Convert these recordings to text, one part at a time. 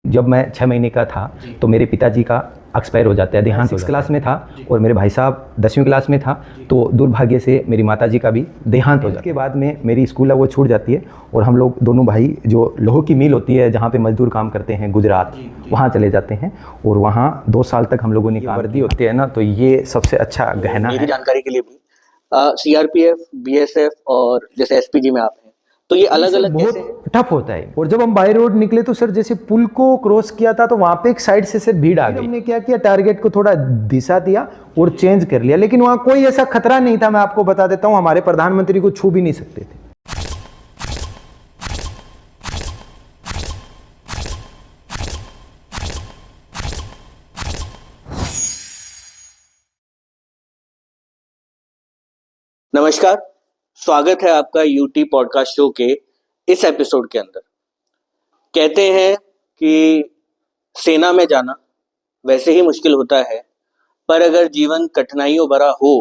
जब मैं 6 महीने का था तो मेरे पिताजी का एक्सपायर हो जाता है, देहांत। 6 क्लास में था और मेरे भाई साहब 10वीं क्लास में था, तो दुर्भाग्य से मेरी माताजी का भी देहांत हो जाता है। उसके बाद में मेरी स्कूल है वो छूट जाती है और हम लोग दोनों भाई जो लोहो की मिल होती है जहाँ पे मजदूर काम करते हैं गुजरात, वहाँ चले जाते हैं और वहाँ 2 साल तक हम लोगों ने वर्दी होती है ना, तो ये सबसे अच्छा गहना है। मेरी जानकारी के लिए भी सीआरपीएफ, बीएसएफ और जैसे एसपीजी में आप हैं, तो ये अलग अलग बहुत टफ होता है। और जब हम बाई रोड निकले तो सर जैसे पुल को क्रॉस किया था तो वहां पे एक साइड से भीड़ आ गई। हमने क्या किया, टारगेट को थोड़ा दिशा दिया और चेंज कर लिया, लेकिन वहां कोई ऐसा खतरा नहीं था। मैं आपको बता देता हूं, हमारे प्रधानमंत्री को छू भी नहीं सकते थे। नमस्कार, स्वागत है आपका यूटी पॉडकास्ट शो के इस एपिसोड के अंदर। कहते हैं कि सेना में जाना वैसे ही मुश्किल होता है, पर अगर जीवन कठिनाइयों भरा हो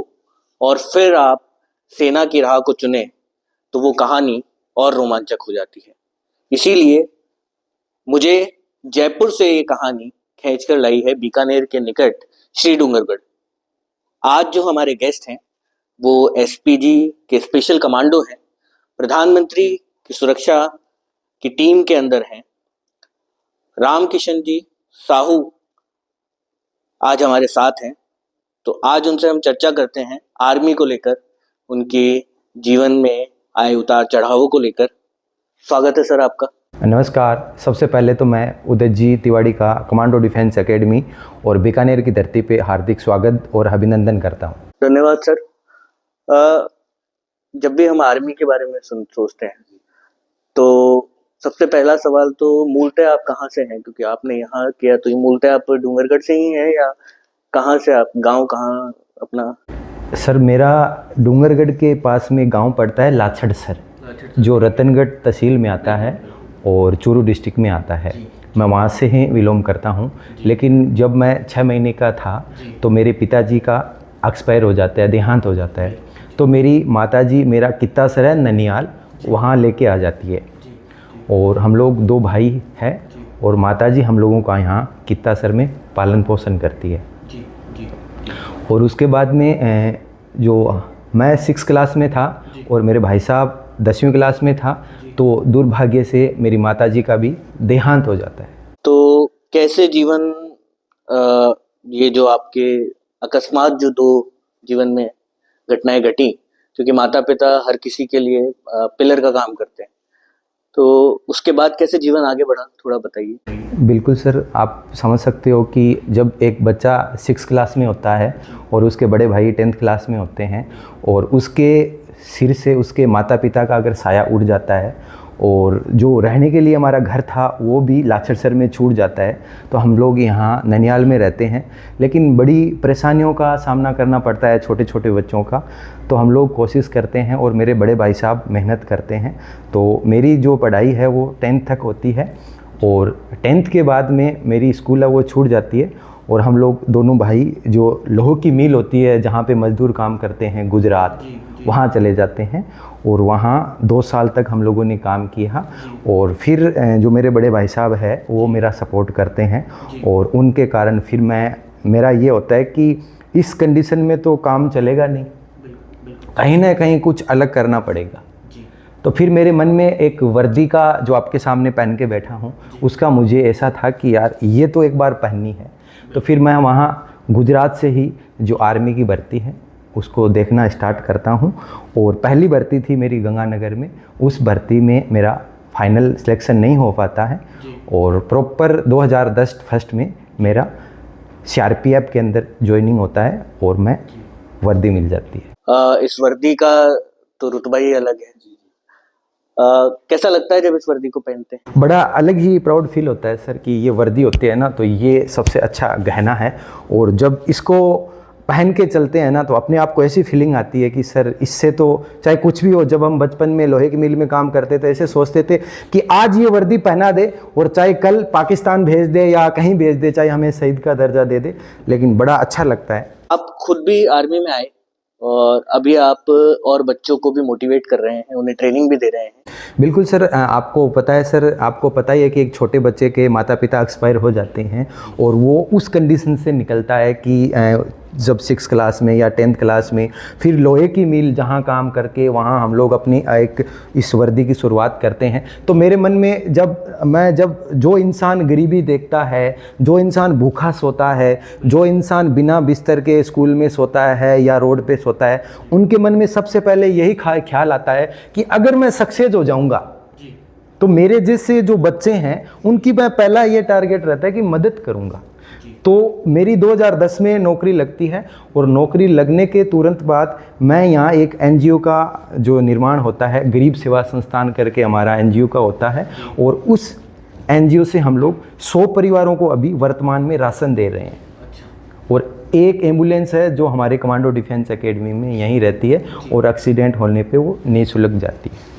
और फिर आप सेना की राह को चुने तो वो कहानी और रोमांचक हो जाती है। इसीलिए मुझे जयपुर से ये कहानी खींचकर लाई है बीकानेर के निकट श्री डूंगरगढ़। आज जो हमारे गेस्ट हैं वो एसपीजी के स्पेशल कमांडो हैं, प्रधानमंत्री की सुरक्षा की टीम के अंदर हैं। रामकिशन जी साहू आज हमारे साथ हैं, तो आज उनसे हम चर्चा करते हैं आर्मी को लेकर, उनके जीवन में आए उतार चढ़ावों को लेकर। स्वागत है सर आपका। नमस्कार। सबसे पहले तो मैं उदय जी तिवाड़ी का कमांडो डिफेंस एकेडमी और बीकानेर की धरती पे हार्दिक स्वागत और अभिनंदन करता हूँ। धन्यवाद सर। जब भी हम आर्मी के बारे में सोचते हैं तो सबसे पहला सवाल तो मूलतः आप कहाँ से हैं, क्योंकि आपने यहाँ किया तो ये मूलतः आप डूंगरगढ़ से ही हैं या कहाँ से, आप गांव कहाँ अपना? सर मेरा डूंगरगढ़ के पास में गांव पड़ता है लाछड़ सर, जो रतनगढ़ तहसील में आता है और चूरू डिस्ट्रिक्ट में आता है। मैं वहाँ से ही विलोम करता हूँ, लेकिन जब मैं 6 महीने का था तो मेरे पिताजी का एक्सपायर हो जाता है, देहांत हो जाता है। तो मेरी माताजी, मेरा कित्ता सर है ननियाल, वहाँ लेके आ जाती है और हम लोग 2 भाई हैं और माताजी हम लोगों का यहाँ कित्ता सर में पालन पोषण करती है। और उसके बाद में जो मैं 6 क्लास में था और मेरे भाई साहब 10वीं क्लास में था, तो दुर्भाग्य से मेरी माताजी का भी देहांत हो जाता है। तो कैसे जीवन, ये जो आपके अकस्मात जो 2 जीवन में घटनाएं घटी, क्योंकि माता पिता हर किसी के लिए पिलर का काम करते हैं, तो उसके बाद कैसे जीवन आगे बढ़ा, थोड़ा बताइए। बिल्कुल सर, आप समझ सकते हो कि जब एक बच्चा 6 क्लास में होता है और उसके बड़े भाई 10th क्लास में होते हैं और उसके सिर से उसके माता पिता का अगर साया उड़ जाता है और जो रहने के लिए हमारा घर था वो भी लाछड़ सर में छूट जाता है, तो हम लोग यहाँ ननियाल में रहते हैं। लेकिन बड़ी परेशानियों का सामना करना पड़ता है छोटे छोटे बच्चों का, तो हम लोग कोशिश करते हैं और मेरे बड़े भाई साहब मेहनत करते हैं। तो मेरी जो पढ़ाई है वो 10th तक होती है और 10th के बाद में मेरी स्कूल है वो छूट जाती है और हम लोग दोनों भाई जो लोहो की मिल होती है जहाँ पे मजदूर काम करते हैं गुजरात, वहाँ चले जाते हैं और वहाँ 2 साल तक हम लोगों ने काम किया। और फिर जो मेरे बड़े भाई साहब है वो मेरा सपोर्ट करते हैं और उनके कारण फिर मेरा ये होता है कि इस कंडीशन में तो काम चलेगा नहीं, कहीं ना कहीं कुछ अलग करना पड़ेगा। तो फिर मेरे मन में एक वर्दी का, जो आपके सामने पहन के बैठा हूँ, उसका मुझे ऐसा था कि यार ये तो एक बार पहननी है। तो फिर मैं वहाँ गुजरात से ही जो आर्मी की भर्ती है उसको देखना स्टार्ट करता हूँ और पहली भर्ती थी मेरी गंगानगर में। उस भर्ती में मेरा फाइनल सिलेक्शन नहीं हो पाता है और प्रॉपर 2010 फर्स्ट में मेरा सीआरपीएफ के अंदर ज्वाइनिंग होता है और मैं वर्दी मिल जाती है। इस वर्दी का तो रुतबा ही अलग है। कैसा लगता है जब इस वर्दी को पहनते हैं? बड़ा अलग ही प्राउड फील होता है सर कि ये वर्दी होती है ना, तो ये सबसे अच्छा गहना है और जब इसको पहन के चलते हैं ना तो अपने आप को ऐसी फीलिंग आती है कि सर इससे तो चाहे कुछ भी हो। जब हम बचपन में लोहे की मिल में काम करते थे ऐसे सोचते थे कि आज ये वर्दी पहना दे और चाहे कल पाकिस्तान भेज दे या कहीं भेज दे, चाहे हमें शहीद का दर्जा दे दे, लेकिन बड़ा अच्छा लगता है। आप खुद भी आर्मी में आए और अभी आप और बच्चों को भी मोटिवेट कर रहे हैं, उन्हें ट्रेनिंग भी दे रहे हैं, बिल्कुल सर, आपको पता है सर, आपको पता ही है कि एक छोटे बच्चे के माता पिता एक्सपायर हो जाते हैं और वो उस कंडीशन से निकलता है कि जब 6 क्लास में या 10th क्लास में फिर लोहे की मिल जहाँ काम करके वहाँ हम लोग अपनी एक इस वर्दी की शुरुआत करते हैं। तो मेरे मन में जब जो इंसान गरीबी देखता है, जो इंसान भूखा सोता है, जो इंसान बिना बिस्तर के स्कूल में सोता है या रोड पे सोता है, उनके मन में सबसे पहले यही ख्याल आता है कि अगर मैं सक्सेस हो जाऊँगा तो मेरे जैसे जो बच्चे हैं उनकी मैं पहला ये टारगेट रहता है कि मदद करूँगा। तो मेरी 2010 में नौकरी लगती है और नौकरी लगने के तुरंत बाद मैं यहाँ एक एनजीओ का जो निर्माण होता है, गरीब सेवा संस्थान करके हमारा एनजीओ का होता है, और उस एनजीओ से हम लोग 100 परिवारों को अभी वर्तमान में राशन दे रहे हैं। और एक एम्बुलेंस है जो हमारे कमांडो डिफेंस एकेडमी में यहीं रहती है और एक्सीडेंट होने पे वो निःशुल्क जाती है।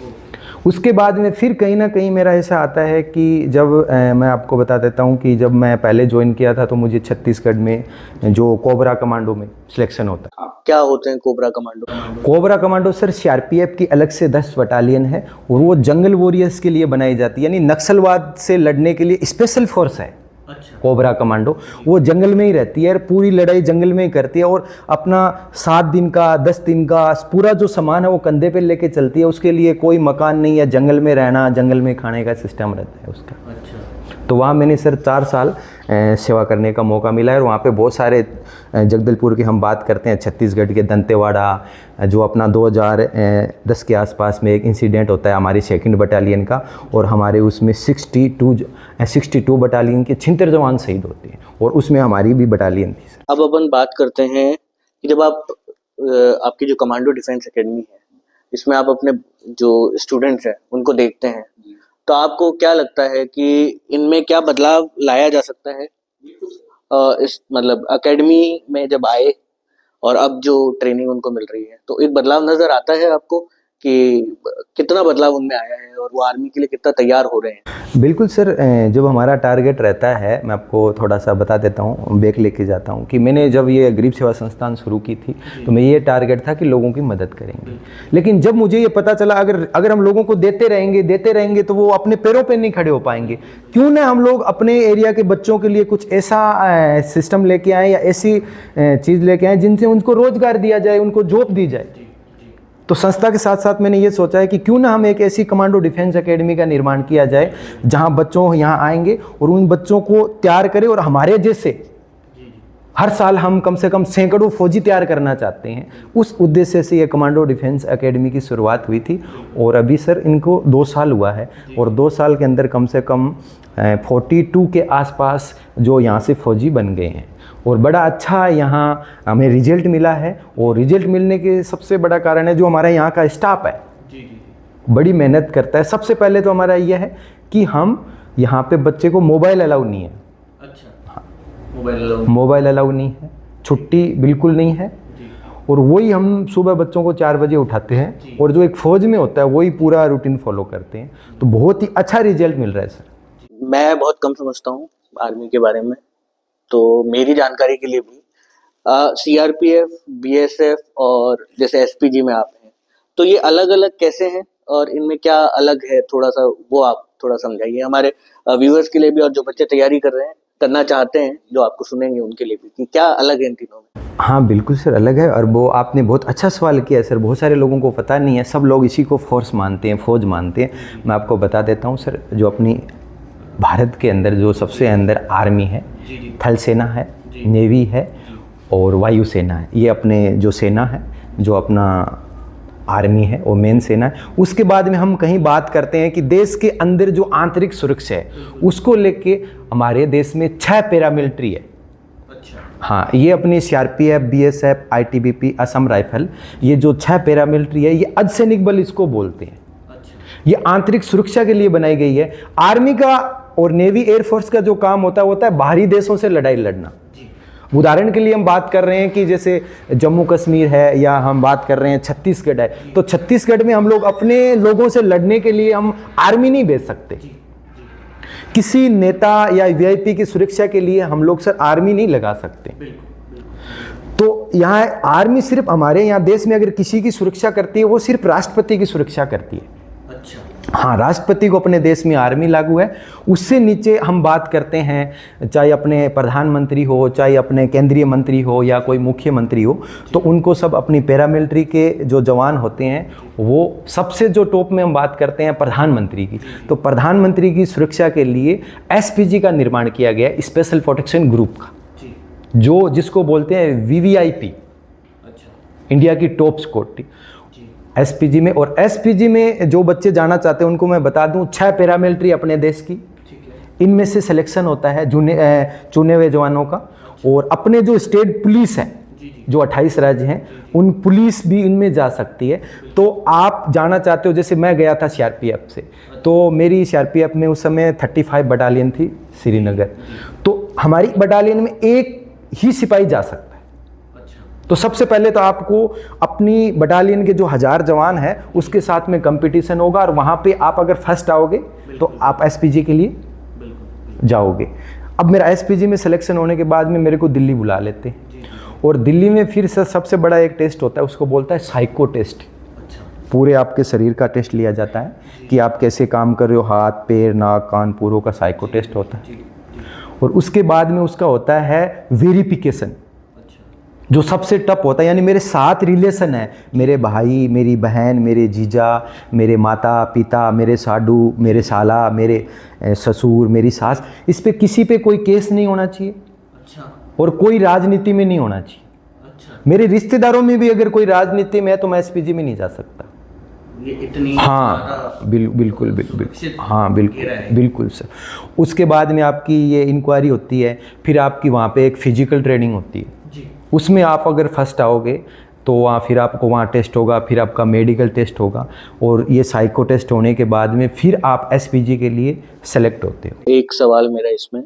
उसके बाद में फिर कहीं ना कहीं मेरा ऐसा आता है कि जब मैं आपको बता देता हूँ कि जब मैं पहले ज्वाइन किया था तो मुझे छत्तीसगढ़ में जो कोबरा कमांडो में सिलेक्शन होता है। क्या होते हैं cobra commando? Cobra commando sir CRPF की अलग से 10 बटालियन है और वो जंगल वॉरियर्स के लिए बनाई जाती है, यानी नक्सलवाद से लड़ने के लिए स्पेशल फोर्स है। अच्छा। कोबरा कमांडो वो जंगल में ही रहती है और पूरी लड़ाई जंगल में ही करती है और अपना 7 दिन का 10 दिन का पूरा जो सामान है वो कंधे पे लेके चलती है। उसके लिए कोई मकान नहीं है, जंगल में रहना, जंगल में खाने का सिस्टम रहता है उसका। अच्छा। तो वहाँ मैंने सर 4 साल सेवा करने का मौका मिला है और वहाँ पे बहुत सारे जगदलपुर की हम बात करते हैं, छत्तीसगढ़ के दंतेवाड़ा, जो अपना 2010 के आसपास में एक इंसिडेंट होता है हमारी 2nd बटालियन का, और हमारे उसमें 62 बटालियन के 76 जवान शहीद होते हैं और उसमें हमारी भी बटालियन थी सर। अब अपन बात करते हैं कि जब आपकी जो कमांडो डिफेंस एकेडमी है, इसमें आप अपने जो स्टूडेंट्स हैं उनको देखते हैं, तो आपको क्या लगता है कि इनमें क्या बदलाव लाया जा सकता है? इस मतलब एकेडमी में जब आए और अब जो ट्रेनिंग उनको मिल रही है, तो एक बदलाव नजर आता है आपको कि कितना बदलाव उनमें आया है और वो आर्मी के लिए कितना तैयार हो रहे हैं? बिल्कुल सर, जब हमारा टारगेट रहता है, मैं आपको थोड़ा सा बता देता हूँ, बैक लेके जाता हूँ कि मैंने जब ये गरीब सेवा संस्थान शुरू की थी तो मैं ये टारगेट था कि लोगों की मदद करेंगे। लेकिन जब मुझे ये पता चला अगर हम लोगों को देते रहेंगे तो वो अपने पैरों पे नहीं खड़े हो पाएंगे, क्यों ना हम लोग अपने एरिया के बच्चों के लिए कुछ ऐसा सिस्टम लेके आएँ या ऐसी चीज़ लेके आएँ जिनसे उनको रोजगार दिया जाए, उनको जॉब दी जाए। तो संस्था के साथ साथ मैंने ये सोचा है कि क्यों ना हम एक ऐसी कमांडो डिफेंस एकेडमी का निर्माण किया जाए जहां बच्चों यहाँ आएंगे और उन बच्चों को तैयार करें, और हमारे जैसे हर साल हम कम से कम सैकड़ों फौजी तैयार करना चाहते हैं। उस उद्देश्य से ये कमांडो डिफेंस एकेडमी की शुरुआत हुई थी और अभी सर इनको 2 साल हुआ है और 2 साल के अंदर कम से कम 42 के आसपास जो यहाँ से फौजी बन गए हैं और बड़ा अच्छा यहाँ हमें रिजल्ट मिला है। और रिजल्ट मिलने के सबसे बड़ा कारण है जो हमारा यहाँ का स्टाफ है, बड़ी मेहनत करता है। सबसे पहले तो हमारा यह है कि हम यहाँ पे बच्चे को मोबाइल अलाउ नहीं है। अच्छा, मोबाइल अलाउ नहीं है, छुट्टी बिल्कुल नहीं है, और वही हम सुबह बच्चों को 4 बजे उठाते हैं और जो एक फौज में होता है वही पूरा रूटीन फॉलो करते हैं। तो बहुत ही अच्छा रिजल्ट मिल रहा है सर। मैं बहुत कम समझता हूँ आर्मी के बारे में, तो मेरी जानकारी के लिए भी सीआरपीएफ, बीएसएफ और जैसे एसपीजी में आप हैं, तो ये अलग अलग कैसे हैं और इनमें क्या अलग है, थोड़ा सा वो आप थोड़ा समझाइए हमारे व्यूअर्स के लिए भी और जो बच्चे तैयारी करना चाहते हैं, जो आपको सुनेंगे उनके लिए भी, कि क्या अलग है इन तीनों में। हाँ बिल्कुल सर, अलग है। और वो आपने बहुत अच्छा सवाल किया सर, बहुत सारे लोगों को पता नहीं है, सब लोग इसी को फोर्स मानते हैं, फौज मानते हैं। मैं आपको बता देता हूँ सर, जो अपनी भारत के अंदर जो सबसे अंदर आर्मी है, थल सेना है, नेवी है और वायु सेना है। ये अपने जो सेना है, जो अपना आर्मी है वो मेन सेना है। उसके बाद में हम कहीं बात करते हैं कि देश के अंदर जो आंतरिक सुरक्षा है उसको लेके हमारे देश में 6 पैरामिलिट्री है। अच्छा। हाँ, ये अपनी CRPF, BSF, ITBP, Assam rifle, ये जो 6 पैरामिलिट्री है, ये अर्धसैनिक बल इसको बोलते हैं। अच्छा। ये आंतरिक सुरक्षा के लिए बनाई गई है। आर्मी का और नेवी एयरफोर्स का जो काम होता है बाहरी देशों से लड़ाई लड़ना। उदाहरण के लिए हम बात कर रहे हैं कि जैसे जम्मू कश्मीर है या हम बात कर रहे हैं छत्तीसगढ़ है, तो छत्तीसगढ़ में हम लोग अपने लोगों से लड़ने के लिए हम आर्मी नहीं भेज सकते। किसी नेता या वीआईपी की सुरक्षा के लिए हम लोग सर आर्मी नहीं लगा सकते। तो यहाँ आर्मी सिर्फ हमारे यहाँ देश में अगर किसी की सुरक्षा करती है वो सिर्फ राष्ट्रपति की सुरक्षा करती है। अच्छा। हाँ, राष्ट्रपति को अपने देश में आर्मी लागू है। उससे नीचे हम बात करते हैं, चाहे अपने प्रधानमंत्री हो, चाहे अपने केंद्रीय मंत्री हो या कोई मुख्यमंत्री हो, तो उनको सब अपनी पैरामिलिट्री के जो जवान होते हैं, वो सबसे जो टॉप में हम बात करते हैं प्रधानमंत्री की। तो प्रधानमंत्री की सुरक्षा के लिए एसपीजी का निर्माण किया गया है, स्पेशल प्रोटेक्शन ग्रुप का, जो जिसको बोलते हैं वीवीआईपी, इंडिया की टॉप सिक्योरिटी एसपीजी में। और एसपीजी में जो बच्चे जाना चाहते हैं उनको मैं बता दूं, 6 पैरामिलिट्री अपने देश की, इनमें से सिलेक्शन होता है चुने हुए जवानों का। और अपने जो स्टेट पुलिस है, जो 28 राज्य हैं, उन पुलिस भी इनमें जा सकती है। तो आप जाना चाहते हो, जैसे मैं गया था सीआरपीएफ से, तो मेरी सीआरपीएफ में उस समय 35 बटालियन थी श्रीनगर, तो हमारी बटालियन में एक ही सिपाही जा सकता है। तो सबसे पहले तो आपको अपनी बटालियन के जो 1000 जवान हैं उसके साथ में कंपटीशन होगा, और वहाँ पे आप अगर फर्स्ट आओगे तो आप एसपीजी के लिए जाओगे। अब मेरा एसपीजी में सिलेक्शन होने के बाद में मेरे को दिल्ली बुला लेते हैं, और दिल्ली में फिर सबसे बड़ा एक टेस्ट होता है, उसको बोलता है साइको टेस्ट। पूरे आपके शरीर का टेस्ट लिया जाता है कि आप कैसे काम कर रहे हो, हाथ पैर नाक कान पूरों का साइको टेस्ट होता है। और उसके बाद में उसका होता है वेरिफिकेशन, जो सबसे टफ होता है। यानी मेरे 7 रिलेशन है, मेरे भाई, मेरी बहन, मेरे जीजा, मेरे माता पिता, मेरे साडू, मेरे साला, मेरे ससुर, मेरी सास, इस पे किसी पे कोई केस नहीं होना चाहिए। अच्छा। और कोई राजनीति में नहीं होना चाहिए। अच्छा। मेरे रिश्तेदारों में भी अगर कोई राजनीति में है तो मैं एसपीजी में नहीं जा सकता। ये इतनी, हाँ बिल्कुल हाँ बिल्कुल सर। उसके बाद में आपकी ये इंक्वायरी होती है, फिर आपकी वहाँ पे एक फिजिकल ट्रेनिंग होती है, उसमें आप अगर फर्स्ट आओगे तो वहाँ फिर आपको वहाँ टेस्ट होगा, फिर आपका मेडिकल टेस्ट होगा, और ये साइको टेस्ट होने के बाद में फिर आप एसपीजी के लिए सेलेक्ट होते हो। एक सवाल मेरा इसमें,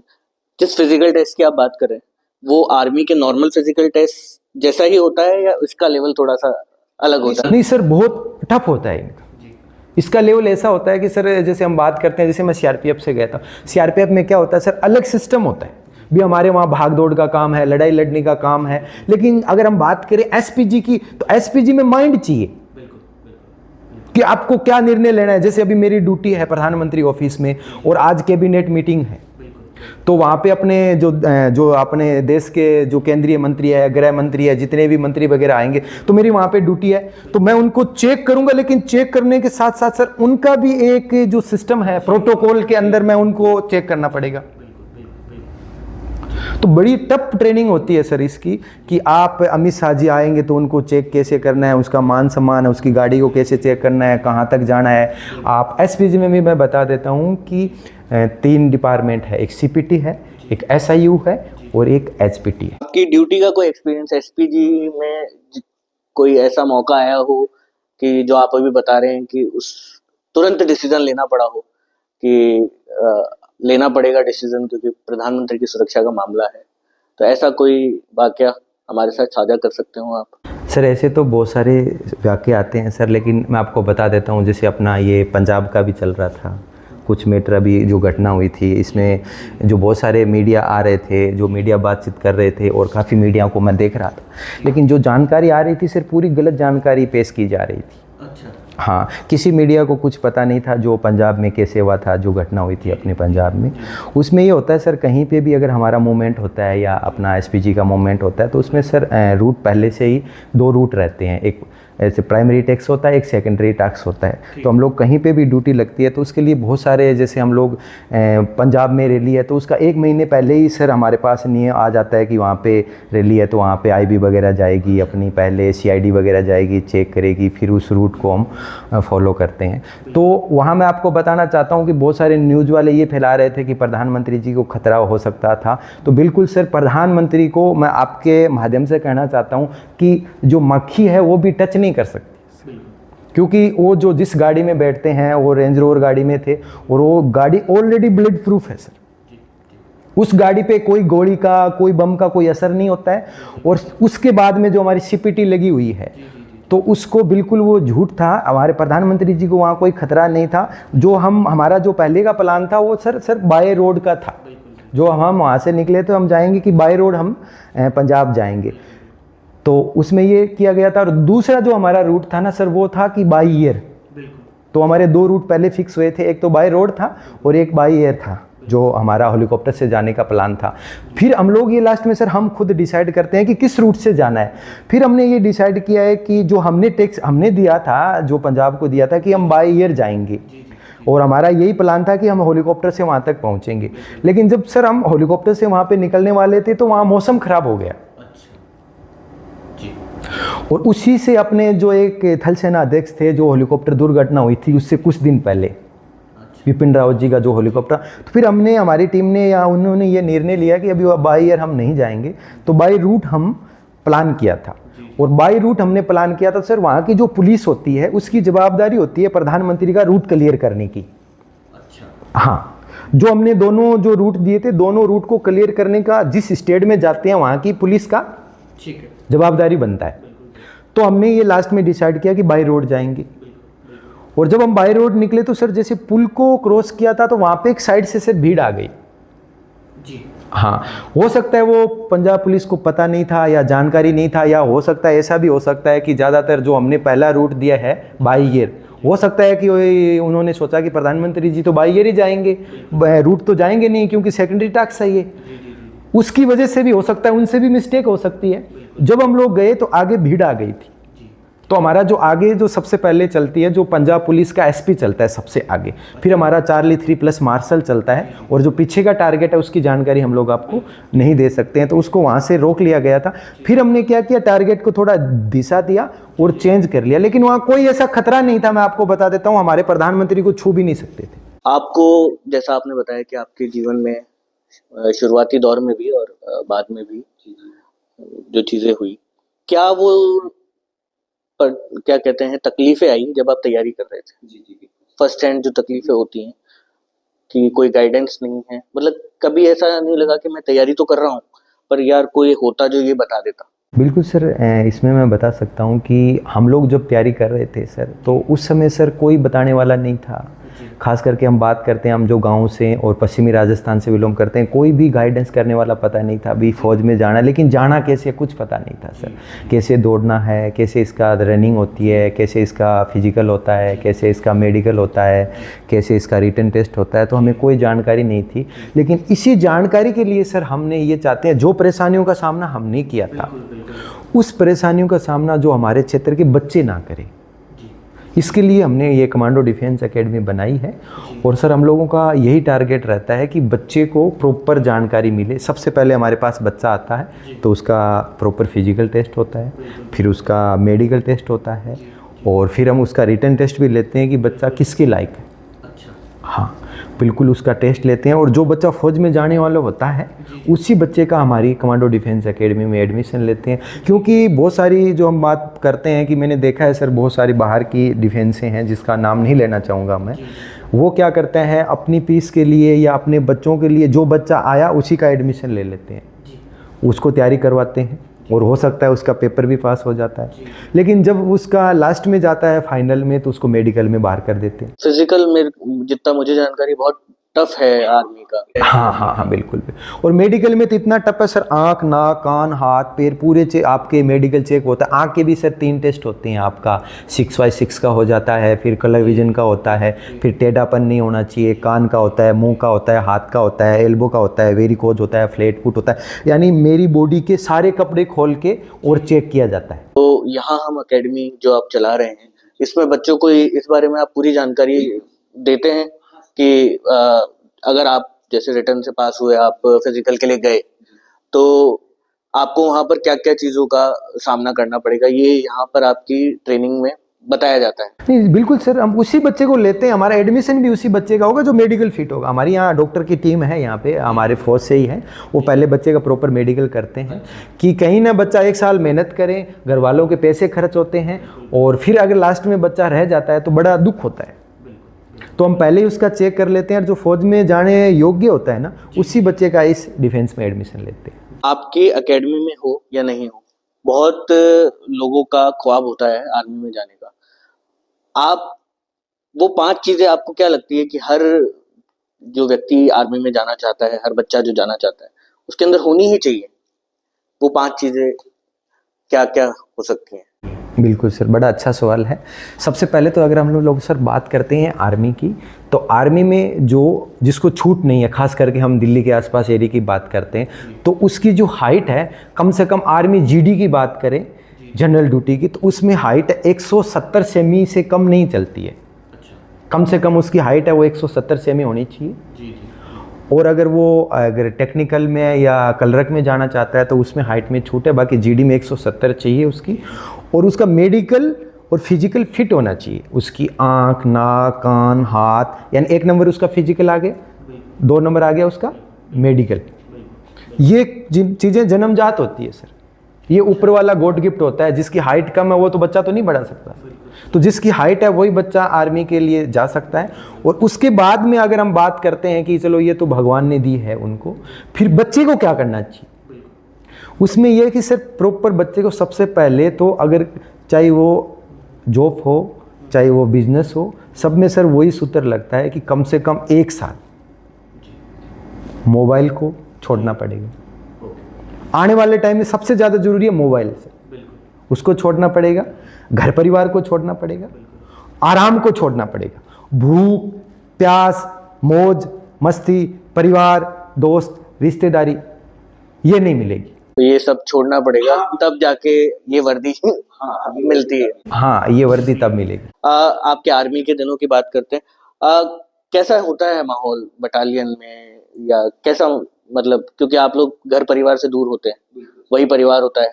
जिस फिजिकल टेस्ट की आप बात कर रहे हैं वो आर्मी के नॉर्मल फिजिकल टेस्ट जैसा ही होता है या इसका लेवल थोड़ा सा अलग होता है? नहीं सर, बहुत टफ होता है इनका। इसका लेवल ऐसा होता है कि सर, जैसे हम बात करते हैं, जैसे मैं सीआरपीएफ से गया था, सीआरपीएफ में क्या होता है सर, अलग सिस्टम होता है। भी हमारे वहाँ भाग दौड़ का काम है, लड़ाई लड़ने का काम है। लेकिन अगर हम बात करें एसपीजी की, तो एसपीजी में माइंड चाहिए कि आपको क्या निर्णय लेना है। जैसे अभी मेरी ड्यूटी है प्रधानमंत्री ऑफिस में, और आज कैबिनेट मीटिंग है, तो वहाँ पे अपने जो अपने देश के जो केंद्रीय मंत्री है, गृह मंत्री है, जितने भी मंत्री वगैरह आएंगे, तो मेरी वहाँ पे ड्यूटी है, तो मैं उनको चेक करूंगा। लेकिन चेक करने के साथ साथ सर, उनका भी एक जो सिस्टम है प्रोटोकॉल के अंदर, मैं उनको चेक करना पड़ेगा। तो बड़ी टफ ट्रेनिंग होती है सर इसकी, कि आप अमित शाह जी आएंगे तो उनको चेक कैसे करना है, उसका मान सम्मान है, उसकी गाड़ी को कैसे चेक करना है, कहाँ तक जाना है। आप एसपीजी में भी मैं बता देता हूँ कि 3 डिपार्टमेंट है, एक सीपीटी है, एक एसआईयू है, और एक एचपीटी है। आपकी ड्यूटी का कोई एक्सपीरियंस एसपीजी में कोई ऐसा मौका आया हो कि जो आप अभी बता रहे हैं कि उस तुरंत डिसीजन लेना पड़ा हो कि लेना पड़ेगा डिसीजन क्योंकि प्रधानमंत्री की सुरक्षा का मामला है, तो ऐसा कोई वाकया हमारे साथ साझा कर सकते हो आप? सर ऐसे तो बहुत सारे वाकये आते हैं सर, लेकिन मैं आपको बता देता हूँ। जैसे अपना ये पंजाब का भी चल रहा था, कुछ मैटर अभी जो घटना हुई थी, इसमें जो बहुत सारे मीडिया आ रहे थे, जो मीडिया बातचीत कर रहे थे, और काफ़ी मीडिया को मैं देख रहा था, लेकिन जो जानकारी आ रही थी सर, पूरी गलत जानकारी पेश की जा रही थी। अच्छा। हाँ, किसी मीडिया को कुछ पता नहीं था जो पंजाब में कैसे हुआ था, जो घटना हुई थी अपने पंजाब में। उसमें ये होता है सर, कहीं पे भी अगर हमारा मूवमेंट होता है या अपना एसपीजी का मूवमेंट होता है, तो उसमें सर रूट पहले से ही 2 रूट रहते हैं। एक ऐसे प्राइमरी टैक्स होता है, एक सेकेंडरी टैक्स होता है। तो हम लोग कहीं पे भी ड्यूटी लगती है तो उसके लिए बहुत सारे, जैसे हम लोग पंजाब में रैली है तो उसका 1 महीने पहले ही सर हमारे पास नियम आ जाता है कि वहाँ पे रैली है, तो वहाँ पे आईबी वगैरह जाएगी, अपनी पहले सीआईडी वगैरह जाएगी, चेक करेगी, फिर उस रूट को हम फॉलो करते हैं। तो वहाँ मैं आपको बताना चाहता हूँ कि बहुत सारे न्यूज़ वाले ये फैला रहे थे कि प्रधानमंत्री जी को खतरा हो सकता था। तो बिल्कुल सर, प्रधानमंत्री को मैं आपके माध्यम से कहना चाहता हूँ कि जो मक्खी है वो भी टच नहीं कर सकती, क्योंकि वो जो जिस गाड़ी में बैठते हैं वो रेंज रोवर गाड़ी में थे, और वो गाड़ी ऑलरेडी बुलेट प्रूफ है सर। उस गाड़ी पे कोई गोली का, कोई बम का कोई असर नहीं होता है। और उसके बाद में जो हमारी सीपीटी लगी हुई है, तो उसको बिल्कुल वो झूठ था। हमारे प्रधानमंत्री जी को वहाँ कोई खतरा नहीं था। जो हमारा जो पहले का प्लान था वो सर बाय रोड का था। जो हम वहाँ से निकले तो हम जाएंगे कि बाय रोड हम पंजाब जाएंगे, तो उसमें ये किया गया था। और दूसरा जो हमारा रूट था ना सर, वो था कि बाई एयर, तो हमारे 2 रूट पहले फिक्स हुए थे, एक तो बाय रोड था और एक बाय एयर था, जो हमारा हेलीकॉप्टर से जाने का प्लान था। फिर हम लोग ये लास्ट में सर हम खुद डिसाइड करते हैं कि किस रूट से जाना है। फिर हमने ये डिसाइड किया है कि जो हमने टैक्स हमने दिया था, जो पंजाब को दिया था कि हम बाय एयर जाएंगे, और हमारा यही प्लान था कि हम हेलीकॉप्टर से वहाँ तक पहुँचेंगे। लेकिन जब सर हम हेलीकॉप्टर से वहाँ पे निकलने वाले थे तो वहाँ मौसम ख़राब हो गया, और उसी से अपने जो एक थल सेना अध्यक्ष थे, जो हेलीकॉप्टर दुर्घटना हुई थी उससे कुछ दिन पहले, विपिन रावत जी का जो हेलीकॉप्टर, तो फिर हमने हमारी टीम ने या उन्होंने ये निर्णय लिया कि अभी बाई एयर हम नहीं जाएंगे, तो बाई रूट हम प्लान किया था। और बाई रूट हमने प्लान किया था सर, वहाँ की जो पुलिस होती है उसकी जवाबदारी होती है प्रधानमंत्री का रूट क्लियर करने की। हाँ, जो हमने दोनों जो रूट दिए थे, दोनों रूट को क्लियर करने का जिस स्टेट में जाते हैं वहाँ की पुलिस का जवाबदारी बनता है। तो हमने ये लास्ट में डिसाइड किया कि बाई रोड जाएंगे। और जब हम बाई रोड निकले तो सर जैसे पुल को क्रॉस किया था तो वहाँ पे एक साइड से सर भीड़ आ गई जी। हाँ, हो सकता है वो पंजाब पुलिस को पता नहीं था या जानकारी नहीं था, या हो सकता है ऐसा भी हो सकता है कि ज़्यादातर जो हमने पहला रूट दिया है बाई एयर, हो सकता है कि उन्होंने सोचा कि प्रधानमंत्री जी तो बाई एयर ही जाएंगे, रूट तो जाएंगे नहीं क्योंकि सेकेंडरी टास्क है ये, उसकी वजह से भी हो सकता है, उनसे भी मिस्टेक हो सकती है। जब हम लोग गए तो आगे भीड़ आ गई थी, तो हमारा जो आगे जो सबसे पहले चलती है, जो पंजाब पुलिस का एसपी चलता है सबसे आगे, फिर हमारा चार्ली 3+ मार्शल चलता है, और जो पीछे का टारगेट है उसकी जानकारी हम लोग आपको नहीं दे सकते हैं, तो उसको वहाँ से रोक लिया गया था। फिर हमने क्या किया, टारगेट को थोड़ा दिशा दिया और चेंज कर लिया, लेकिन वहाँ कोई ऐसा खतरा नहीं था। मैं आपको बता देता हूँ, हमारे प्रधानमंत्री को छू भी नहीं सकते थे। आपको जैसा आपने बताया कि आपके जीवन में शुरुआती दौर में भी और बाद में भी जो चीजें हुई, क्या वो पर क्या कहते हैं तकलीफें आई जब आप तैयारी कर रहे थे? जी। फर्स्ट हैंड जो तकलीफें होती हैं कि कोई गाइडेंस नहीं है, मतलब कभी ऐसा नहीं लगा कि मैं तैयारी तो कर रहा हूँ पर यार कोई होता जो ये बता देता? बिल्कुल सर, इसमें मैं बता सकता हूँ कि हम लोग जब तैयारी कर रहे थे सर, तो उस समय सर कोई बताने वाला नहीं था। खास करके हम बात करते हैं, हम जो गांव से और पश्चिमी राजस्थान से बिलोंग करते हैं, कोई भी गाइडेंस करने वाला पता नहीं था। अभी फौज में जाना, लेकिन जाना कैसे कुछ पता नहीं था सर। कैसे दौड़ना है, कैसे इसका रनिंग होती है, कैसे इसका फिजिकल होता है, कैसे इसका मेडिकल होता है, कैसे इसका रिटन टेस्ट होता है, तो हमें कोई जानकारी नहीं थी। लेकिन इसी जानकारी के लिए सर हमने ये चाहते हैं, जो परेशानियों का सामना हमने किया था, उस परेशानियों का सामना जो हमारे क्षेत्र के बच्चे ना करें, इसके लिए हमने ये कमांडो डिफेंस एकेडमी बनाई है। और सर हम लोगों का यही टारगेट रहता है कि बच्चे को प्रॉपर जानकारी मिले। सबसे पहले हमारे पास बच्चा आता है तो उसका प्रॉपर फिजिकल टेस्ट होता है, फिर उसका मेडिकल टेस्ट होता है, और फिर हम उसका रिटन टेस्ट भी लेते हैं कि बच्चा किसके लायक है। हाँ, बिल्कुल उसका टेस्ट लेते हैं। और जो बच्चा फौज में जाने वाला होता है उसी बच्चे का हमारी कमांडो डिफेंस एकेडमी में एडमिशन लेते हैं। क्योंकि बहुत सारी जो हम बात करते हैं कि मैंने देखा है सर, बहुत सारी बाहर की डिफेंसें हैं जिसका नाम नहीं लेना चाहूँगा मैं, वो क्या करते हैं अपनी पीस के लिए या अपने बच्चों के लिए, जो बच्चा आया उसी का एडमिशन ले लेते हैं, उसको तैयारी करवाते हैं, और हो सकता है उसका पेपर भी पास हो जाता है। लेकिन जब उसका लास्ट में जाता है फाइनल में, तो उसको मेडिकल में बाहर कर देते हैं। फिजिकल में जितना मुझे जानकारी बहुत टफ है आर्मी का। हाँ, बिल्कुल। और मेडिकल में तो इतना टफ है सर, आँख, नाक, कान, हाथ, पैर पूरे आपके मेडिकल चेक होता है। आँख के भी सर 3 टेस्ट होते हैं, आपका 6x6 का हो जाता है, फिर कलर विजन का होता है, फिर टेढ़ापन नहीं होना चाहिए, कान का होता है, मुंह का होता है, हाथ का होता है, एल्बो का होता है, वेरिकोज होता है, फ्लैट फुट होता है, यानी मेरी बॉडी के सारे कपड़े खोल के और चेक किया जाता है। तो यहाँ हम एकेडमी जो आप चला रहे हैं, इसमें बच्चों को इस बारे में आप पूरी जानकारी देते हैं कि अगर आप जैसे रिटर्न से पास हुए, आप फिजिकल के लिए गए, तो आपको वहाँ पर क्या क्या चीज़ों का सामना करना पड़ेगा, ये यहाँ पर आपकी ट्रेनिंग में बताया जाता है? नहीं, बिल्कुल सर, हम उसी बच्चे को लेते हैं। हमारा एडमिशन भी उसी बच्चे का होगा जो मेडिकल फिट होगा। हमारी यहाँ डॉक्टर की टीम है, यहाँ पे हमारे फौज से ही है, वो पहले बच्चे का प्रॉपर मेडिकल करते हैं कि कहीं ना बच्चा 1 साल मेहनत करे, घर वालों के पैसे खर्च होते हैं, और फिर अगर लास्ट में बच्चा रह जाता है तो बड़ा दुख होता है। तो हम पहले ही उसका चेक कर लेते हैं, और जो फौज में जाने योग्य होता है ना, उसी बच्चे का इस डिफेंस में एडमिशन लेते हैं। आपकी एकेडमी में हो या नहीं हो, बहुत लोगों का ख्वाब होता है आर्मी में जाने का। आप वो 5 चीजें आपको क्या लगती है कि हर जो व्यक्ति आर्मी में जाना चाहता है, हर बच्चा जो जाना चाहता है, उसके अंदर होनी ही चाहिए? वो 5 चीजें क्या क्या हो सकती हैं? बिल्कुल सर, बड़ा अच्छा सवाल है। सबसे पहले तो अगर हम लोग सर बात करते हैं आर्मी की, तो आर्मी में जिसको छूट नहीं है, खास करके हम दिल्ली के आसपास एरिया की बात करते हैं, तो उसकी जो हाइट है, कम से कम आर्मी जीडी की बात करें, जनरल ड्यूटी की, तो उसमें हाइट 170 सेमी से कम नहीं चलती है। कम से कम उसकी हाइट है वो 170 सेमी होनी चाहिए। और अगर टेक्निकल में या कलरक में जाना चाहता है तो उसमें हाइट में छूट है, बाकी जीडी में 170 चाहिए उसकी। और उसका मेडिकल और फिजिकल फिट होना चाहिए, उसकी आँख, नाक, कान, हाथ, यानी 1 नंबर उसका फिजिकल आ गया, 2 नंबर आ गया उसका मेडिकल। ये चीज़ें जन्मजात होती है सर, ये ऊपर वाला गॉड गिफ्ट होता है। जिसकी हाइट कम है वो तो बच्चा तो नहीं बढ़ा सकता, तो जिसकी हाइट है वही बच्चा आर्मी के लिए जा सकता है। और उसके बाद में अगर हम बात करते हैं कि चलो ये तो भगवान ने दी है उनको, फिर बच्चे को क्या करना चाहिए, उसमें यह है कि सर प्रॉपर बच्चे को सबसे पहले तो, अगर चाहे वो जॉब हो चाहे वो बिजनेस हो, सब में सर वही सूत्र लगता है कि कम से कम 1 साल मोबाइल को छोड़ना पड़ेगा। आने वाले टाइम में सबसे ज़्यादा जरूरी है मोबाइल से, उसको छोड़ना पड़ेगा, घर परिवार को छोड़ना पड़ेगा, आराम को छोड़ना पड़ेगा। भूख, प्यास, मौज मस्ती, परिवार, दोस्त, रिश्तेदारी, ये नहीं मिलेगी। तो ये सब छोड़ना पड़ेगा, तब जाके ये वर्दी मिलती है। हाँ, ये वर्दी तब मिलेगी। आपके आर्मी के दिनों की बात करते हैं। कैसा होता है माहौल बटालियन में, या कैसा, मतलब क्योंकि आप लोग घर परिवार से दूर होते हैं, वही परिवार होता है,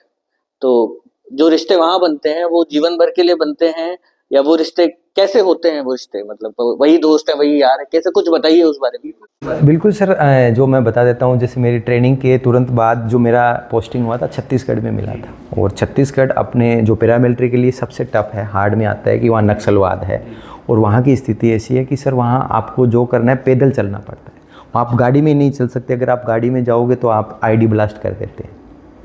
तो जो रिश्ते वहां बनते हैं वो जीवन भर के लिए बनते हैं, या वो रिश्ते कैसे होते हैं, वो रिश्ते मतलब वही दोस्त है, वही यार है, कैसे, कुछ बताइए उस बारे में। बिल्कुल सर, जो मैं बता देता हूँ, जैसे मेरी ट्रेनिंग के तुरंत बाद जो मेरा पोस्टिंग हुआ था छत्तीसगढ़ में मिला था। और छत्तीसगढ़ अपने जो पैरामिलिट्री के लिए सबसे टफ है, हार्ड में आता है कि वहाँ नक्सलवाद है। और वहाँ की स्थिति ऐसी है कि सर वहाँ आपको जो करना है पैदल चलना पड़ता है, आप गाड़ी में नहीं चल सकते। अगर आप गाड़ी में जाओगे तो आप आईडी ब्लास्ट कर देते हैं,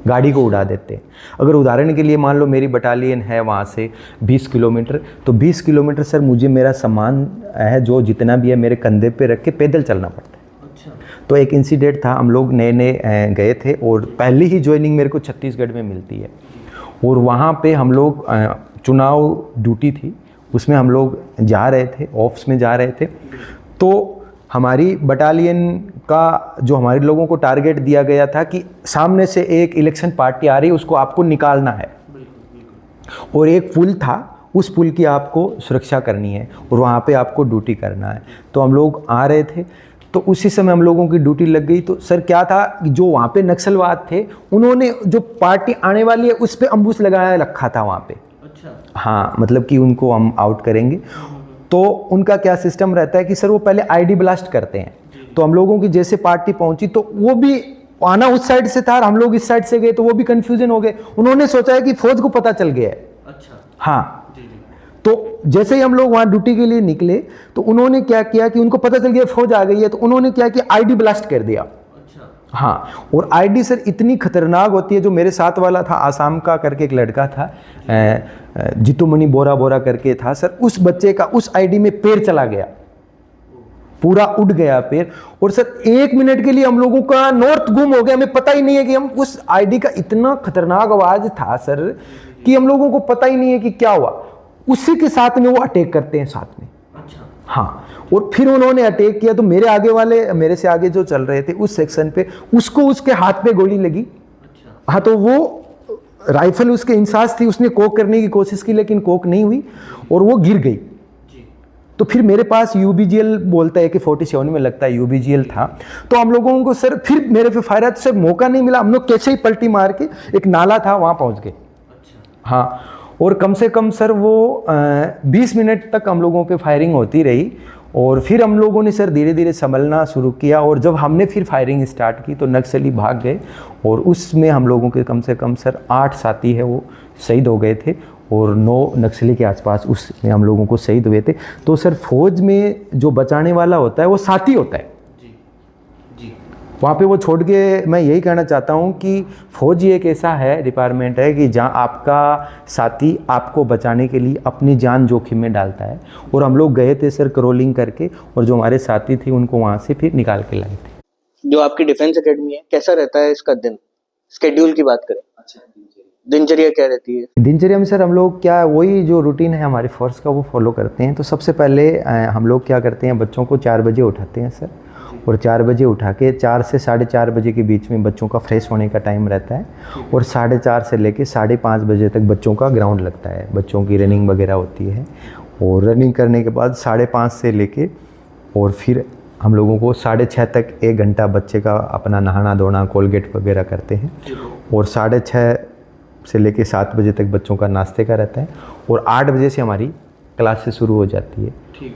गाड़ी को उड़ा देते हैं। अगर उदाहरण के लिए मान लो मेरी बटालियन है वहाँ से 20 किलोमीटर, तो 20 किलोमीटर सर मुझे मेरा सामान है जो जितना भी है मेरे कंधे पे रख के पैदल चलना पड़ता है। अच्छा। तो एक इंसिडेंट था, हम लोग नए नए गए थे और पहली ही ज्वाइनिंग मेरे को छत्तीसगढ़ में मिलती है। और वहाँ पे हम लोग चुनाव ड्यूटी थी, उसमें हम लोग जा रहे थे, ऑफ्स में जा रहे थे। तो हमारी बटालियन का जो हमारे लोगों को टारगेट दिया गया था कि सामने से एक इलेक्शन पार्टी आ रही है, उसको आपको निकालना है। और एक पुल था, उस पुल की आपको सुरक्षा करनी है और वहाँ पे आपको ड्यूटी करना है। तो हम लोग आ रहे थे, तो उसी समय हम लोगों की ड्यूटी लग गई। तो सर क्या था, जो वहाँ पे नक्सलवाद थे, उन्होंने जो पार्टी आने वाली है उस पर अम्बुश लगाया रखा था वहाँ पे। अच्छा। हाँ, मतलब कि उनको हम आउट करेंगे। तो उनका क्या सिस्टम रहता है कि सर वो पहले आईडी ब्लास्ट करते हैं। तो हम लोगों की जैसे पार्टी पहुंची तो वो भी आना उस साइड से था और हम लोग इस साइड से गए, तो वो भी कंफ्यूजन हो गए। उन्होंने सोचा है कि फौज को पता चल गया है। अच्छा। हाँ, तो जैसे ही हम लोग वहाँ ड्यूटी के लिए निकले तो उन्होंने क्या किया कि उनको पता चल गया फौज आ गई है, तो उन्होंने क्या किया, आईडी ब्लास्ट कर दिया। हाँ, और आईडी सर इतनी खतरनाक होती है। जो मेरे साथ वाला था, आसाम का करके एक लड़का था, जितुमणि बोरा बोरा करके था सर, उस बच्चे का उस आईडी में पैर चला गया, पूरा उड़ गया पैर। और सर 1 मिनट के लिए हम लोगों का नॉर्थ गुम हो गया, हमें पता ही नहीं है कि हम उस आईडी का इतना खतरनाक आवाज था सर कि हम लोगों को पता ही नहीं है कि क्या हुआ। उसी के साथ में वो अटैक करते हैं साथ में। अच्छा। हाँ, और फिर उन्होंने अटैक किया तो मेरे आगे वाले, मेरे से आगे जो चल रहे थे उस सेक्शन पे, उसको उसके हाथ पे गोली लगी। अच्छा। हाँ, तो वो राइफल उसके इंसास थी, उसने कोक करने की कोशिश की लेकिन कोक नहीं हुई और वो गिर गई। तो फिर मेरे पास यूबीजीएल बोलता है कि 47 में लगता है यूबीजीएल था। तो हम लोगों को सर फिर मेरे पे फायर आया, तो सर मौका नहीं मिला, हम लोग कैसे ही पलटी मार के एक नाला था वहाँ पहुँच गए। अच्छा। हाँ, और कम से कम सर वो 20 मिनट तक हम लोगों पे फायरिंग होती रही। और फिर हम लोगों ने सर धीरे धीरे संभलना शुरू किया और जब हमने फिर फायरिंग स्टार्ट की तो नक्सली भाग गए और उसमें हम लोगों के कम से कम सर 8 साथी है वो शहीद हो गए थे और 9 नक्सली के आसपास उसमें हम लोगों को शहीद हुए थे। तो सर फौज में जो बचाने वाला होता है वो साथी होता है। वहाँ पे वो छोड़ के मैं यही कहना चाहता हूँ कि फौज ही एक ऐसा है, डिपार्टमेंट है कि जहाँ आपका साथी आपको बचाने के लिए अपनी जान जोखिम में डालता है। और हम लोग गए थे सर क्रोलिंग करके और जो हमारे साथी थे उनको वहाँ से फिर निकाल के लाए थे। जो आपकी डिफेंस एकेडमी है, कैसा रहता है इसका दिन, स्केड्यूल की बात करें? अच्छा, दिनचर्या क्या रहती है? दिनचर्या में सर हम लोग क्या वही जो रूटीन है हमारे फोर्स का वो फॉलो करते हैं। तो सबसे पहले हम लोग क्या करते हैं, बच्चों को 4 बजे उठाते हैं सर, और 4 बजे उठा के 4 से 4:30 बजे के बीच में बच्चों का फ्रेश होने का टाइम रहता है, और 4:30 से लेके 5:30 बजे तक बच्चों का ग्राउंड लगता है, बच्चों की रनिंग वगैरह होती है। और रनिंग करने के बाद 5:30 से लेके और फिर हम लोगों को 6:30 तक 1 घंटा बच्चे का अपना नहाना धोना कोलगेट वगैरह करते हैं, और 6:30 से लेके 7 बजे तक बच्चों का नाश्ते का रहता है, और 8 बजे से हमारी क्लासेस शुरू हो जाती है।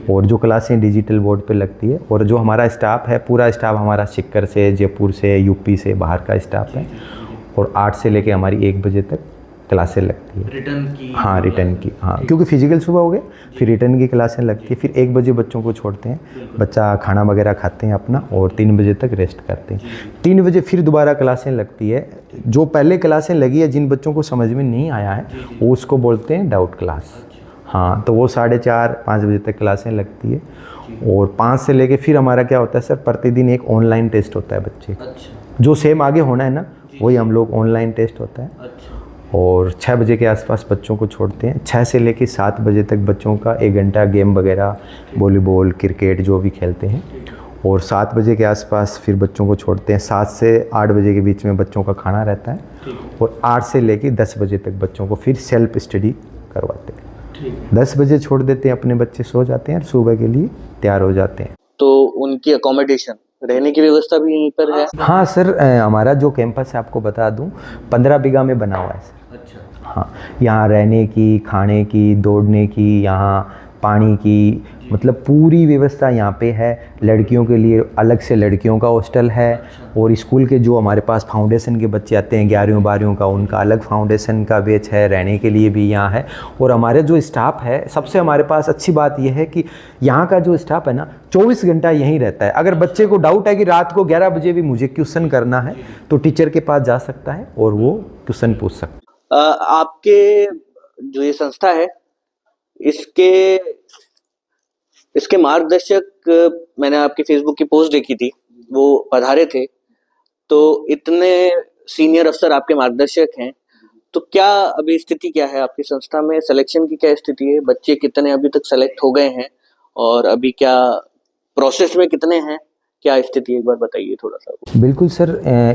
और जो क्लासें डिजिटल बोर्ड पे लगती है, और जो हमारा स्टाफ है पूरा स्टाफ हमारा सिक्कर से, जयपुर से, यूपी से बाहर का स्टाफ है, और 8 से लेके हमारी 1 बजे तक क्लासें लगती है रिटर्न की। हाँ रिटर्न की, हाँ क्योंकि फिजिकल सुबह हो गए, फिर रिटर्न की क्लासें लगती है, फिर 1 बजे बच्चों को छोड़ते हैं, बच्चा खाना वगैरह खाते हैं अपना, और 3 बजे तक रेस्ट करते हैं। 3 बजे फिर दोबारा क्लासें लगती है। जो पहले क्लासें लगी है जिन बच्चों को समझ में नहीं आया है वो उसको बोलते हैं डाउट क्लास। हाँ तो वो 4:30-5 बजे तक क्लासें लगती है, और 5 से लेके फिर हमारा क्या होता है सर, प्रतिदिन एक ऑनलाइन टेस्ट होता है बच्चे का, जो सेम आगे होना है ना वही हम लोग ऑनलाइन टेस्ट होता है। और 6 बजे के आसपास बच्चों को छोड़ते हैं। 6 से लेके 7 बजे तक बच्चों का 1 घंटा गेम वगैरह, वॉलीबॉल, क्रिकेट जो भी खेलते हैं, और 7 बजे के आसपास फिर बच्चों को छोड़ते हैं। 7 से 8 बजे के बीच में बच्चों का खाना रहता है, और 8 से लेके 10 बजे तक बच्चों को फिर सेल्फ स्टडी करवाते हैं। 10 बजे छोड़ देते हैं, अपने बच्चे सो जाते हैं और सुबह के लिए तैयार हो जाते हैं। तो उनकी अकोमोडेशन, रहने की व्यवस्था भी यहीं पर है? हाँ सर, हमारा जो कैंपस है आपको बता दूं 15 बीघा में बना हुआ है सर। अच्छा। हाँ, यहाँ रहने की, खाने की, दौड़ने की, यहाँ पानी की, मतलब पूरी व्यवस्था यहाँ पे है। लड़कियों के लिए अलग से लड़कियों का हॉस्टल है, और स्कूल के जो हमारे पास फाउंडेशन के बच्चे आते हैं 11वीं 12वीं का, उनका अलग फाउंडेशन का बैच है, रहने के लिए भी यहाँ है। और हमारे जो स्टाफ है, सबसे हमारे पास अच्छी बात यह है कि यहाँ का जो स्टाफ है ना 24 घंटा यहीं रहता है। अगर बच्चे को डाउट है कि रात को 11 बजे भी मुझे क्वेश्चन करना है तो टीचर के पास जा सकता है और वो क्वेश्चन पूछ सकता है। आपके जो ये संस्था है इसके मार्गदर्शक, मैंने आपकी फेसबुक की पोस्ट देखी थी, वो पधारे थे, तो इतने सीनियर अफसर आपके मार्गदर्शक हैं, तो क्या अभी स्थिति क्या है आपकी संस्था में? सिलेक्शन की क्या स्थिति है? बच्चे कितने अभी तक सेलेक्ट हो गए हैं, और अभी क्या प्रोसेस में कितने हैं? क्या स्थिति है, एक बार बताइए थोड़ा सा। बिल्कुल सर,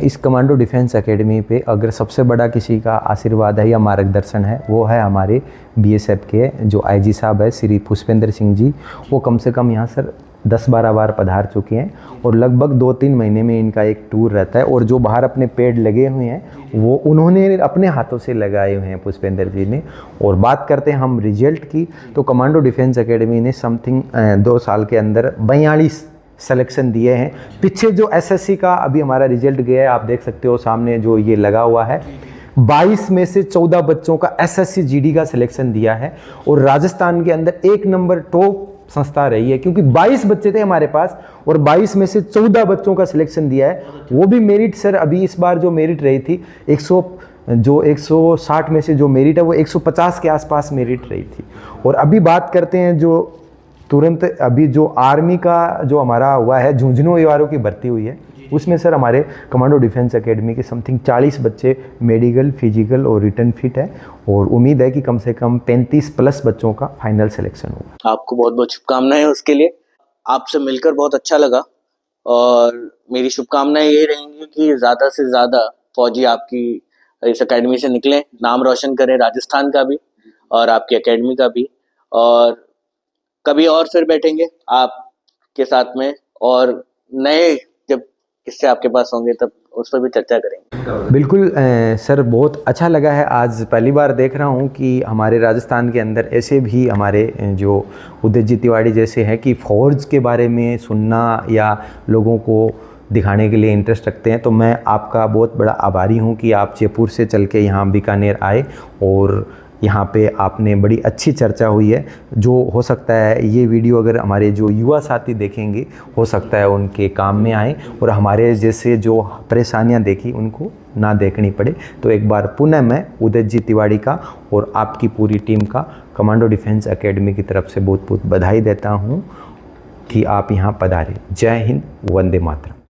इस कमांडो डिफेंस एकेडमी पे अगर सबसे बड़ा किसी का आशीर्वाद है या मार्गदर्शन है वो है हमारे बीएसएफ के जो आईजी साहब है श्री पुष्पेंद्र सिंह जी। वो कम से कम यहाँ सर 10-12 बार पधार चुके हैं, और लगभग 2-3 महीने में इनका एक टूर रहता है। और जो बाहर अपने पेड़ लगे हुए हैं वो उन्होंने अपने हाथों से लगाए हुए हैं पुष्पेंद्र जी ने। और बात करते हैं हम रिजल्ट की, तो कमांडो डिफेंस एकेडमी ने समथिंग 2 साल के अंदर 42 सिलेक्शन दिए हैं। पीछे जो एसएससी का अभी हमारा रिजल्ट गया है, आप देख सकते हो सामने जो ये लगा हुआ है, 22 में से 14 बच्चों का एसएससी जीडी का सिलेक्शन दिया है। और राजस्थान के अंदर 1 नंबर टॉप संस्था रही है, क्योंकि 22 बच्चे थे हमारे पास और 22 में से 14 बच्चों का सिलेक्शन दिया है। वो भी मेरिट सर, अभी इस बार जो मेरिट रही थी 160 में से जो मेरिट है वो 150 के आसपास मेरिट रही थी। और अभी बात करते हैं जो तुरंत अभी जो आर्मी का जो हमारा हुआ है, झुंझुनू वालों की भर्ती हुई है, उसमें सर हमारे कमांडो डिफेंस एकेडमी के समथिंग 40 बच्चे मेडिकल, फिजिकल और रिटर्न फिट है। और उम्मीद है कि कम से कम 35+ बच्चों का फाइनल सिलेक्शन होगा। आपको बहुत बहुत शुभकामनाएं उसके लिए। आपसे मिलकर बहुत अच्छा लगा, और मेरी शुभकामनाएं ये रहेंगी कि ज़्यादा से ज़्यादा फौजी आपकी इस एकेडमी से निकलें, नाम रोशन करें राजस्थान का भी और आपकी एकेडमी का भी। और कभी और फिर बैठेंगे आपके साथ में, और नए जब किस्से आपके पास होंगे तब उस पर भी चर्चा करेंगे। बिल्कुल सर, बहुत अच्छा लगा है। आज पहली बार देख रहा हूँ कि हमारे राजस्थान के अंदर ऐसे भी हमारे जो उदय जी तिवारी जैसे हैं कि फौज के बारे में सुनना या लोगों को दिखाने के लिए इंटरेस्ट रखते हैं। तो मैं आपका बहुत बड़ा आभारी हूँ कि आप जयपुर से चल के यहाँ बीकानेर आए, और यहाँ पे आपने बड़ी अच्छी चर्चा हुई है। जो हो सकता है ये वीडियो अगर हमारे जो युवा साथी देखेंगे, हो सकता है उनके काम में आए और हमारे जैसे जो परेशानियाँ देखी उनको ना देखनी पड़े। तो एक बार पुनः मैं उदय जी तिवारी का और आपकी पूरी टीम का कमांडो डिफेंस एकेडमी की तरफ से बहुत बहुत बधाई देता हूँ कि आप यहाँ पधारे। जय हिंद, वंदे मातरम।